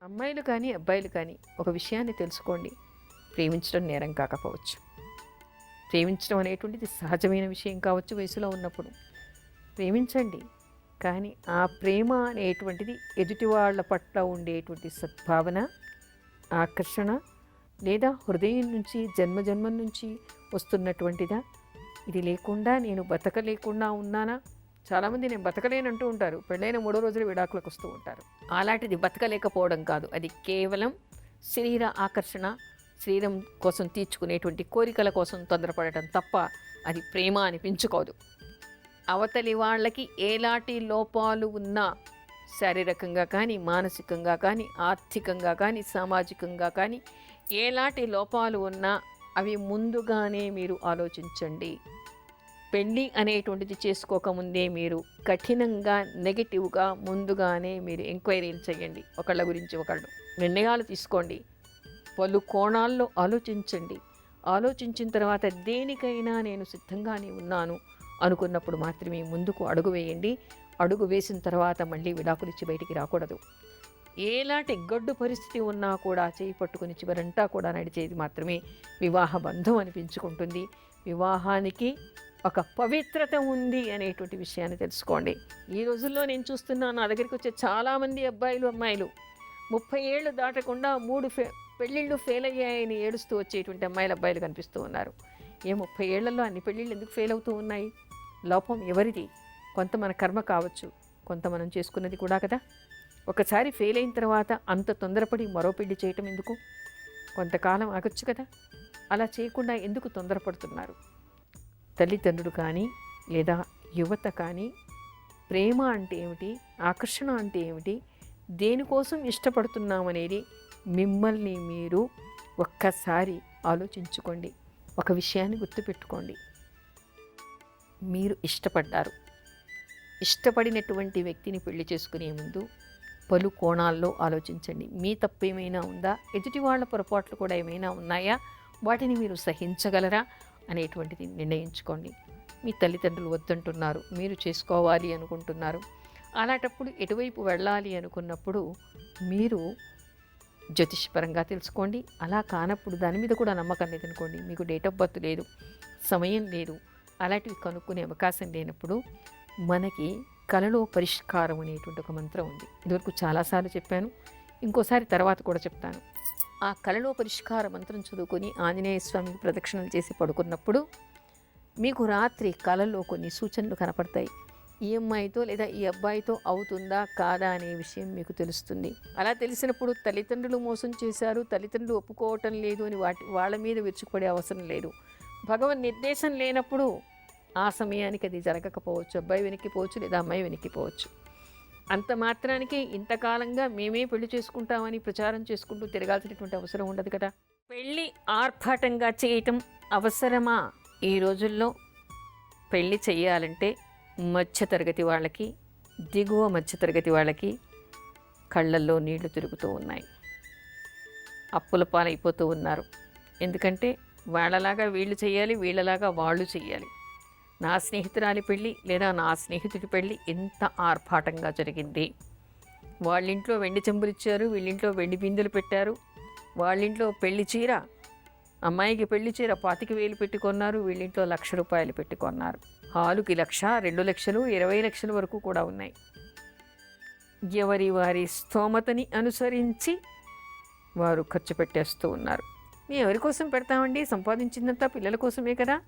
అమ్మాయిలు కానీ అబ్బాయిలు కానీ ఒక విషయాన్ని తెలుసుకోండి. ప్రేమించడం నేరం కాకపోవచ్చు. ప్రేమించడం అనేటువంటిది సహజమైన విషయం కావచ్చు వయసులో ఉన్నప్పుడు. ప్రేమించండి. కానీ ఆ ప్రేమ అనేటువంటిది ఎదుటి వాళ్ళ పట్ల ఉండేటువంటి సద్భావన, ఆకర్షణ, లేదా హృదయం నుంచి జన్మజన్మం నుంచి వస్తున్నటువంటిదా? ఇది లేకుండా నేను బతకలేకుండా ఉన్నానా? చాలామంది నేను బతకలేనంటూ ఉంటారు. పెళ్ళైన 3వ రోజులు విడాకులకు వస్తూ ఉంటారు. అలాంటిది బతకలేకపోవడం కాదు. అది కేవలం శరీర ఆకర్షణ, శరీరం కోసం తీర్చుకునేటువంటి కోరికల కోసం తొందరపడటం తప్ప అది ప్రేమ అనిపించుకోదు. అవతలి వాళ్ళకి ఎలాంటి లోపాలు ఉన్నా, శారీరకంగా కానీ, మానసికంగా కానీ, ఆర్థికంగా కానీ, సామాజికంగా కానీ ఎలాంటి లోపాలు ఉన్నా అవి ముందుగానే మీరు ఆలోచించండి. పెళ్ళి అనేటువంటిది చేసుకోకముందే మీరు కఠినంగా నెగిటివ్గా ముందుగానే మీరు ఎంక్వైరీలు చేయండి. ఒకళ్ళ గురించి ఒకళ్ళు నిర్ణయాలు తీసుకోండి. పలు కోణాల్లో ఆలోచించండి. ఆలోచించిన తర్వాత దేనికైనా నేను సిద్ధంగానే ఉన్నాను అనుకున్నప్పుడు మాత్రమే ముందుకు అడుగు వేయండి. అడుగు వేసిన తర్వాత మళ్ళీ విడాకులిచ్చి బయటికి రాకూడదు. ఎలాంటి గడ్డు పరిస్థితి ఉన్నా కూడా చేయి పట్టుకుని చివరంతా కూడా నడిచేది మాత్రమే వివాహ బంధం అనిపించుకుంటుంది. వివాహానికి ఒక పవిత్రత ఉంది అనేటువంటి విషయాన్ని తెలుసుకోండి. ఈ రోజుల్లో నేను చూస్తున్నాను, నా దగ్గరికి వచ్చే చాలామంది అబ్బాయిలు అమ్మాయిలు 30 ఏళ్ళు దాటకుండా 3 పెళ్ళిళ్ళు ఫెయిల్ అయ్యాయని ఏడుస్తూ వచ్చేటువంటి అమ్మాయిలు అబ్బాయిలు కనిపిస్తూ ఉన్నారు. 30 ఏళ్లలో అన్ని పెళ్ళిళ్ళు ఎందుకు ఫెయిల్ అవుతూ ఉన్నాయి? లోపం ఎవరిది? కొంత మన కర్మ కావచ్చు, కొంత మనం చేసుకున్నది కూడా కదా. ఒకసారి ఫెయిల్ అయిన తర్వాత అంత తొందరపడి మరో పెళ్లి చేయటం ఎందుకు? కొంతకాలం ఆగొచ్చు కదా. అలా చేయకుండా ఎందుకు తొందరపడుతున్నారు? తల్లిదండ్రులు కానీ లేదా యువత కానీ ప్రేమ అంటే ఏమిటి, ఆకర్షణ అంటే ఏమిటి, దేనికోసం ఇష్టపడుతున్నామనేది మిమ్మల్ని మీరు ఒక్కసారి ఆలోచించుకోండి. ఒక విషయాన్ని గుర్తుపెట్టుకోండి, మీరు ఇష్టపడ్డారు. ఇష్టపడినటువంటి వ్యక్తిని పెళ్లి చేసుకునే ముందు పలు కోణాల్లో ఆలోచించండి. మీ తప్పు ఏమైనా ఉందా, ఎదుటి వాళ్ళ పొరపాట్లు కూడా ఏమైనా ఉన్నాయా, వాటిని మీరు సహించగలరా అనేటువంటిది నిర్ణయించుకోండి. మీ తల్లిదండ్రులు వద్దంటున్నారు, మీరు చేసుకోవాలి అనుకుంటున్నారు. అలాంటప్పుడు ఎటువైపు వెళ్ళాలి అనుకున్నప్పుడు మీరు జ్యోతిష్పరంగా తెలుసుకోండి. అలా కానప్పుడు దాని మీద కూడా నమ్మకం లేదనుకోండి, మీకు డేట్ ఆఫ్ బర్త్ లేదు, సమయం లేదు, అలాంటివి కనుక్కునే అవకాశం లేనప్పుడు మనకి కలలో పరిష్కారం అనేటువంటి ఒక మంత్రం ఉంది. ఇదివరకు చాలాసార్లు చెప్పాను, ఇంకోసారి తర్వాత కూడా చెప్తాను. ఆ కలలో పరిష్కార మంత్రం చదువుకొని ఆంజనేయ స్వామికి ప్రదక్షిణలు చేసి పడుకున్నప్పుడు మీకు రాత్రి కలలో కొన్ని సూచనలు కనపడతాయి. ఈ అమ్మాయితో లేదా ఈ అబ్బాయితో అవుతుందా కాదా అనే విషయం మీకు తెలుస్తుంది. అలా తెలిసినప్పుడు తల్లిదండ్రులు మోసం చేశారు, తల్లిదండ్రులు ఒప్పుకోవటం లేదు అని వాళ్ళ మీద విరుచుకుపడే అవసరం లేదు. భగవన్ నిర్దేశం లేనప్పుడు ఆ సమయానికి అది జరగకపోవచ్చు. అబ్బాయి వెనక్కిపోవచ్చు లేదా అమ్మాయి వెనక్కిపోవచ్చు. అంత మాత్రానికి ఇంతకాలంగా మేమే పెళ్లి చేసుకుంటామని ప్రచారం చేసుకుంటూ తిరగాల్సినటువంటి అవసరం ఉండదు కదా. పెళ్ళి ఆర్భాటంగా చేయటం అవసరమా? ఈ రోజుల్లో పెళ్ళి చేయాలంటే మధ్యతరగతి వాళ్ళకి, దిగువ మధ్యతరగతి వాళ్ళకి కళ్ళల్లో నీళ్లు తిరుగుతూ ఉన్నాయి. అప్పుల పాలైపోతూ ఉన్నారు. ఎందుకంటే వాళ్ళలాగా వీళ్ళు చేయాలి, వీళ్ళలాగా వాళ్ళు చేయాలి. నా స్నేహితురాలి పెళ్ళి లేదా నా స్నేహితుడి పెళ్ళి ఎంత ఆర్భాటంగా జరిగింది. వాళ్ళింట్లో వెండి చెంబులు ఇచ్చారు, వీళ్ళింట్లో వెండి బిందెలు పెట్టారు. వాళ్ళింట్లో పెళ్లి చీర, అమ్మాయికి పెళ్లి చీర 25,000 పెట్టుకున్నారు, వీళ్ళింట్లో ₹1,00,000 పెట్టుకున్నారు. హాలుకి 1,00,000, 2 లక్షలు, 20 లక్షల వరకు కూడా ఉన్నాయి. ఎవరి వారి స్తోమతని అనుసరించి వారు ఖర్చు పెట్టేస్తూ ఉన్నారు. మేము ఎవరి కోసం పెడతామండి? సంపాదించిందంతా పిల్లల కోసమే కదా.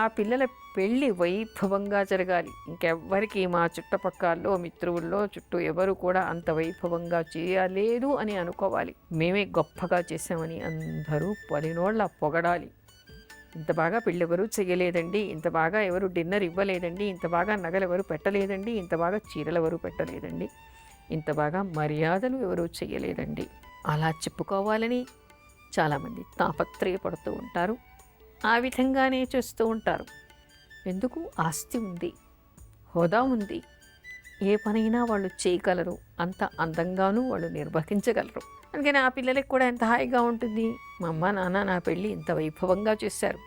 ఆ పిల్లల పెళ్ళి వైభవంగా జరగాలి. ఇంకెవ్వరికి మా చుట్టుపక్కల్లో మిత్రుల్లో చుట్టూ ఎవరు కూడా అంత వైభవంగా చేయలేదు అని అనుకోవాలి. మేమే గొప్పగా చేసామని అందరూ పలినోళ్ళ పొగడాలి. ఇంత బాగా పెళ్ళి ఎవరు చేయలేదండి, ఇంత బాగా ఎవరు డిన్నర్ ఇవ్వలేదండి, ఇంత బాగా నగలు ఎవరు పెట్టలేదండి, ఇంత బాగా చీరలు ఎవరు పెట్టలేదండి, ఇంత బాగా మర్యాదలు ఎవరు చేయలేదండి. అలా చెప్పుకోవాలని చాలామంది తాపత్రయపడుతూ ఉంటారు. ఆ విధంగానే చేస్తూ ఉంటారు. ఎందుకు? ఆస్తి ఉంది, హోదా ఉంది, ఏ పనైనా వాళ్ళు చేయగలరు, అంత అందంగానూ వాళ్ళు నిర్వహించగలరు. అందుకని ఆ పిల్లలకి కూడా ఎంత హాయిగా ఉంటుంది. మా అమ్మ నాన్న నా పెళ్ళి ఇంత వైభవంగా చేశారు,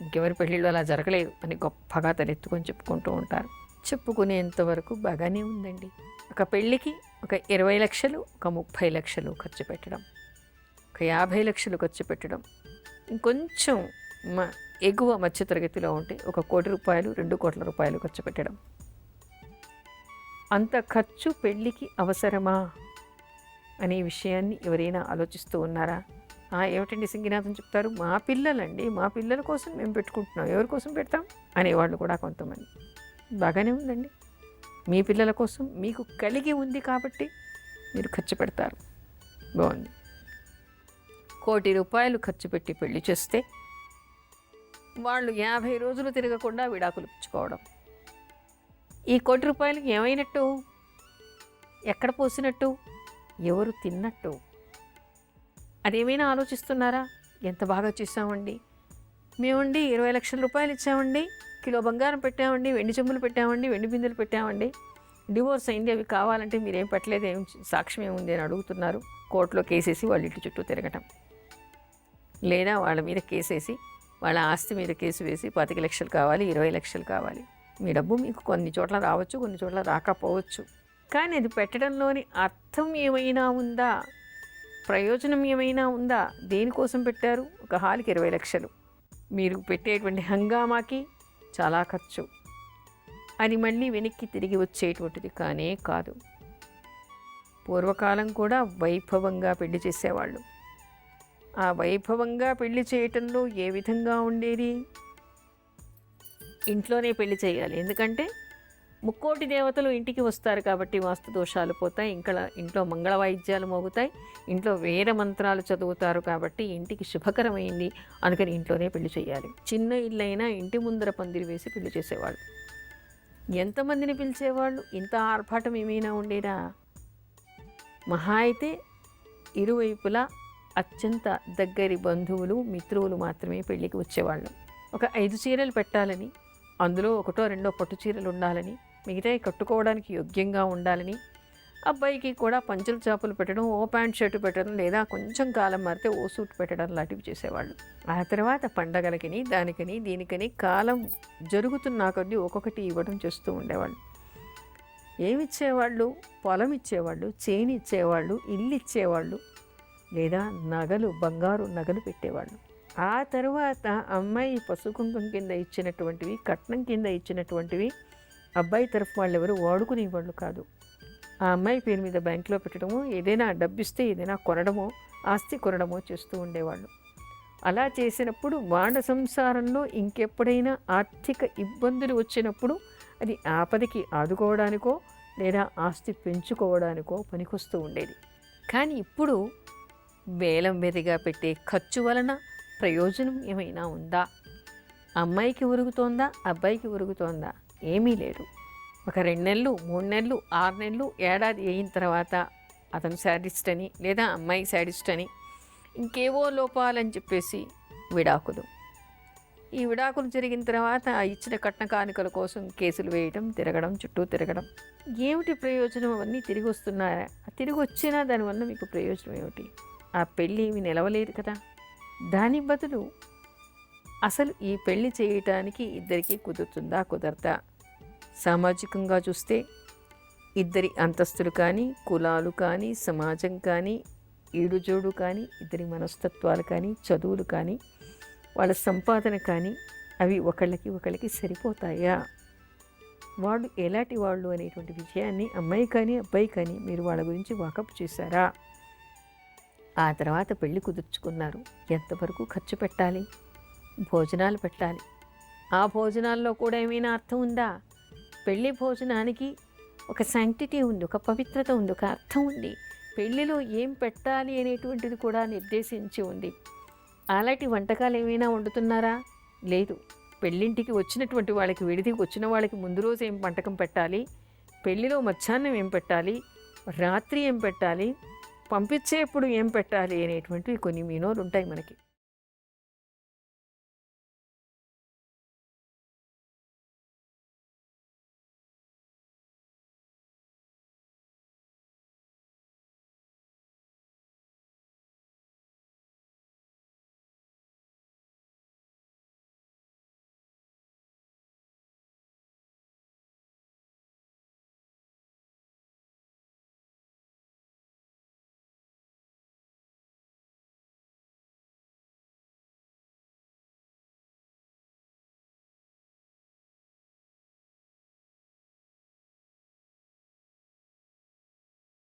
ఇంకెవరి పెళ్ళిళ్ళు అలా జరగలేదు అని గొప్పగా తలెత్తుకొని చెప్పుకుంటూ ఉంటారు. చెప్పుకునేంతవరకు బాగానే ఉందండి. ఒక పెళ్ళికి ఒక 20 లక్షలు, ఒక 30 లక్షలు ఖర్చు పెట్టడం, ఒక 50 లక్షలు ఖర్చు పెట్టడం, ఇంకొంచెం ఎగువ మధ్యతరగతిలో ఉంటే 1 కోటి రూపాయలు, 2 కోట్ల రూపాయలు ఖర్చు పెట్టడం. అంత ఖర్చు పెళ్ళికి అవసరమా అనే విషయాన్ని ఎవరైనా ఆలోచిస్తూ ఉన్నారా? ఏమిటండి సింగినాథం చెప్తారు, మా పిల్లలండి, మా పిల్లల కోసం మేము పెట్టుకుంటున్నాం, ఎవరి కోసం పెడతాం అనేవాళ్ళు కూడా కొంతమంది. బాగానే ఉందండి, మీ పిల్లల కోసం మీకు కలిగి ఉంది కాబట్టి మీరు ఖర్చు పెడతారు, బాగుంది. 1 కోటి రూపాయలు ఖర్చు పెట్టి పెళ్లి చేస్తే వాళ్ళు 50 రోజులు తిరగకుండా విడాకులు పుచ్చుకోవడం. ఈ 1 కోటి రూపాయలకి ఏమైనట్టు? ఎక్కడ పోసినట్టు? ఎవరు తిన్నట్టు? అదేమైనా ఆలోచిస్తున్నారా? ఎంత బాగా చేసామండి మేమండి, 20 లక్షల రూపాయలు ఇచ్చామండి, కిలో బంగారం పెట్టామండి, వెండి చెంబులు పెట్టామండి, వెండి బిందెలు పెట్టామండి, డివోర్స్ అయింది, అవి కావాలంటే మీరేం పెట్టలేదు, ఏం సాక్ష్యం ఏముంది అని అడుగుతున్నారు. కోర్టులో కేసేసి వాళ్ళ ఇంటి చుట్టూ తిరగటం, లేదా వాళ్ళ మీద కేసేసి వాళ్ళ ఆస్తి మీద కేసు వేసి 25 లక్షలు కావాలి, 20 లక్షలు కావాలి. మీ డబ్బు మీకు కొన్ని చోట్ల రావచ్చు, కొన్ని చోట్ల రాకపోవచ్చు, కానీ అది పెట్టడంలోని అర్థం ఏమైనా ఉందా? ప్రయోజనం ఏమైనా ఉందా? దేనికోసం పెట్టారు? ఒక హాల్కి 20 లక్షలు, మీరు పెట్టేటువంటి హంగామాకి చాలా ఖర్చు, అది మళ్ళీ వెనక్కి తిరిగి వచ్చేటువంటిది కానే కాదు. పూర్వకాలం కూడా వైభవంగా పెళ్లి చేసేవాళ్ళు. ఆ వైభవంగా పెళ్లి చేయటంలో ఏ విధంగా ఉండేది? ఇంట్లోనే పెళ్లి చేయాలి, ఎందుకంటే 3 దేవతలు ఇంటికి వస్తారు కాబట్టి వాస్తు దోషాలు పోతాయి, ఇంట్లో మంగళ వాయిద్యాలు మోగుతాయి, ఇంట్లో వేద మంత్రాలు చదువుతారు కాబట్టి ఇంటికి శుభకరమైంది అనుకని ఇంట్లోనే పెళ్లి చేయాలి. చిన్న ఇల్లైనా ఇంటి ముందర పందిరి వేసి పెళ్లి చేసేవాళ్ళు. ఎంతమందిని పిలిచేవాళ్ళు? ఇంత ఆర్భాటం ఏమైనా ఉండేదా? మహా అయితే ఇరువైపులా అత్యంత దగ్గరి బంధువులు, మిత్రువులు మాత్రమే పెళ్ళికి వచ్చేవాళ్ళు. ఒక 5 చీరలు పెట్టాలని, అందులో 1, 2 పట్టు చీరలు ఉండాలని, మిగతాయి కట్టుకోవడానికి యోగ్యంగా ఉండాలని, అబ్బాయికి కూడా పంచెలు చాపులు పెట్టడం, ఓ ప్యాంట్ షర్టు పెట్టడం, లేదా కొంచెం కాలం మారితే ఓ సూట్ పెట్టడం లాంటివి చేసేవాళ్ళు. ఆ తర్వాత పండగలకని, దానికని, దీనికని కాలం జరుగుతున్న కొద్దీ ఒక్కొక్కటి ఇవ్వడం చేస్తూ ఉండేవాళ్ళు. ఏమిచ్చేవాళ్ళు? పొలం ఇచ్చేవాళ్ళు, చేను ఇచ్చేవాళ్ళు, ఇల్లు ఇచ్చేవాళ్ళు, లేదా నగలు, బంగారు నగలు పెట్టేవాళ్ళు. ఆ తర్వాత అమ్మాయి పసుకుంకం కింద ఇచ్చినటువంటివి, కట్నం కింద ఇచ్చినటువంటివి అబ్బాయి తరఫు వాళ్ళు ఎవరు వాడుకునేవాళ్ళు కాదు. ఆ అమ్మాయి పేరు మీద బ్యాంకులో పెట్టడమో, ఏదైనా డబ్బిస్తే ఏదైనా కొనడమో, ఆస్తి కొనడమో చేస్తూ ఉండేవాళ్ళు. అలా చేసినప్పుడు వాళ్ళ సంసారంలో ఇంకెప్పుడైనా ఆర్థిక ఇబ్బందులు వచ్చినప్పుడు అది ఆపదకి ఆదుకోవడానికో లేదా ఆస్తి పెంచుకోవడానికో పనికొస్తూ ఉండేది. కానీ ఇప్పుడు వేలం వెరిగా పెట్టే ఖర్చు వలన ప్రయోజనం ఏమైనా ఉందా? అమ్మాయికి ఉరుగుతోందా? అబ్బాయికి ఉరుగుతోందా? ఏమీ లేదు. ఒక 2 నెలలు, 3 నెలలు, 6 నెలలు, ఏడాది అయిన తర్వాత అతను శాడిస్ట్ అని లేదా అమ్మాయి శాడిస్ట్ అని ఇంకేవో లోపాలని చెప్పేసి విడాకులు. ఈ విడాకులు జరిగిన తర్వాత ఇచ్చిన కట్న కానుకల కోసం కేసులు వేయడం, తిరగడం, చుట్టూ తిరగడం. ఏమిటి ప్రయోజనం? అవన్నీ తిరిగి వస్తున్నారా? తిరిగి వచ్చినా దానివల్ల మీకు ప్రయోజనం ఏమిటి? ఆ పెళ్ళి ఏమి నిలవలేదు కదా. దాని బదులు అసలు ఈ పెళ్ళి చేయటానికి ఇద్దరికీ కుదురుతుందా, కుదరదా? సామాజికంగా చూస్తే ఇద్దరి అంతస్తులు కానీ, కులాలు కానీ, సమాజం కానీ, ఈడుజోడు కానీ, ఇద్దరి మనస్తత్వాలు కానీ, చదువులు కానీ, వాళ్ళ సంపాదన కానీ అవి ఒకళ్ళకి సరిపోతాయా? వాళ్ళు ఎలాంటి వాళ్ళు అనేటువంటి విషయాన్ని అమ్మాయి కానీ అబ్బాయి కానీ మీరు వాళ్ళ గురించి వాకప్ చేశారా? ఆ తర్వాత పెళ్ళి కుదుర్చుకున్నారు, ఎంతవరకు ఖర్చు పెట్టాలి? భోజనాలు పెట్టాలి. ఆ భోజనాల్లో కూడా ఏమైనా అర్థం ఉందా? పెళ్ళి భోజనానికి ఒక శాంక్టిటీ ఉంది, ఒక పవిత్రత ఉంది, ఒక అర్థం ఉంది. పెళ్ళిలో ఏం పెట్టాలి అనేటువంటిది కూడా నిర్దేశించి ఉంది. అలాంటి వంటకాలు ఏమైనా వండుతున్నారా? లేదు. పెళ్ళింటికి వచ్చినటువంటి వాళ్ళకి, విడిదికి వచ్చిన వాళ్ళకి ముందు రోజు ఏం వంటకం పెట్టాలి, పెళ్ళిలో మధ్యాహ్నం ఏం పెట్టాలి, రాత్రి ఏం పెట్టాలి, పంపించేప్పుడు ఏం పెట్టాలి అనేటువంటివి కొన్ని మెనూలు ఉంటాయి మనకి.